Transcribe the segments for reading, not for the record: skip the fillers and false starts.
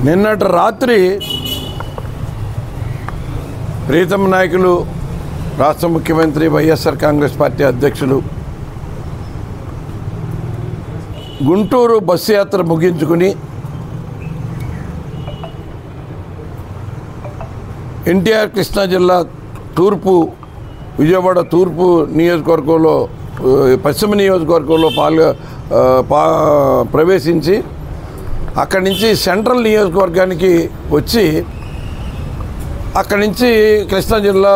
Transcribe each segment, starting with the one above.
నిన్నటి రాత్రి ప్రీతమ నాయకులు రాష్ట్ర ముఖ్యమంత్రి వైఎస్ఆర్ కాంగ్రెస్ పార్టీ అధ్యక్షులు గుంటూరు బస్సు యాత్ర ముగించుకుని ఎన్టీఆర్ కృష్ణా జిల్లా తూర్పు విజయవాడ తూర్పు నియోజకవర్గంలో పశ్చిమ నియోజకవర్గంలో ప్రవేశించి అక్కడి నుంచి సెంట్రల్ నియోజకవర్గానికి వచ్చి అక్కడి నుంచి కృష్ణా జిల్లా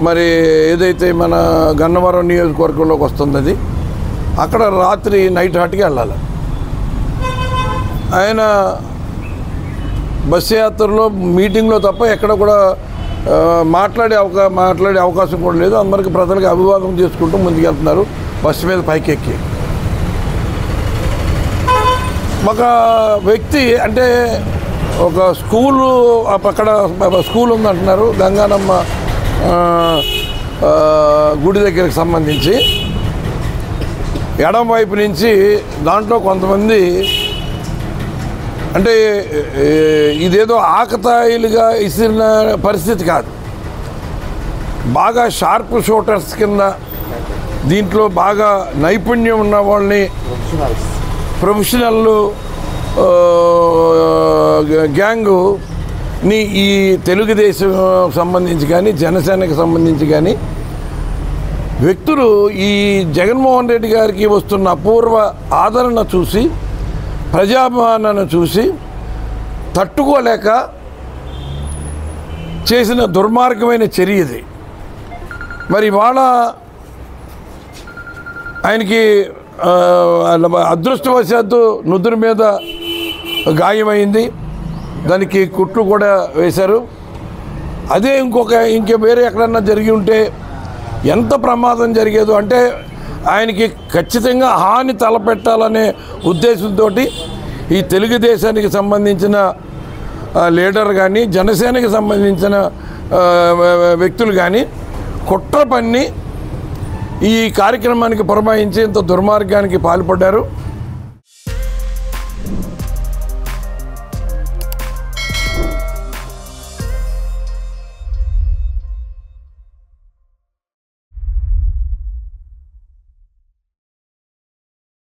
మరి ఏదైతే మన గన్నవరం నియోజకవర్గంలోకి వస్తుంది అది అక్కడ రాత్రి నైట్ హాట్కి వెళ్ళాలి. ఆయన బస్సు యాత్రలో మీటింగ్లో తప్ప ఎక్కడ కూడా మాట్లాడే అవకాశం కూడా లేదు. అందరికీ ప్రజలకు అభివాదం చేసుకుంటూ ముందుకెళ్తున్నారు బస్సు మీద పైకెక్కి. ఒక వ్యక్తి అంటే ఒక స్కూలు అక్కడ స్కూల్ ఉందంటున్నారు గంగానమ్మ గుడి దగ్గరికి సంబంధించి. ఎడం వైపు నుంచి దాంట్లో కొంతమంది అంటే ఇదేదో ఆకతాయిలుగా ఇసిన పరిస్థితి కాదు, బాగా షార్ప్ షూటర్స్ కింద దీంట్లో బాగా నైపుణ్యం ఉన్న వాళ్ళని ప్రొఫెషనల్ గ్యాంగుని ఈ తెలుగుదేశం సంబంధించి కానీ జనసేనకు సంబంధించి కానీ వ్యక్తులు ఈ జగన్మోహన్ రెడ్డి గారికి వస్తున్న అపూర్వ ఆదరణ చూసి ప్రజాభిమానాన్ని చూసి తట్టుకోలేక చేసిన దుర్మార్గమైన చర్య ఇది. మరి ఇవాళ ఆయనకి అదృష్టవశాత్తు నుదురు మీద గాయమైంది, దానికి కుట్లు కూడా వేశారు. అదే ఇంకే వేరే ఎక్కడన్నా జరిగి ఉంటే ఎంత ప్రమాదం జరిగేదో. అంటే ఆయనకి ఖచ్చితంగా హాని తలపెట్టాలనే ఉద్దేశంతో ఈ తెలుగుదేశానికి సంబంధించిన లీడర్ కానీ జనసేనకి సంబంధించిన వ్యక్తులు కానీ కుట్ర పన్ని ఈ కార్యక్రమానికి పురమాయించి ఇంత దుర్మార్గానికి పాల్పడ్డారు.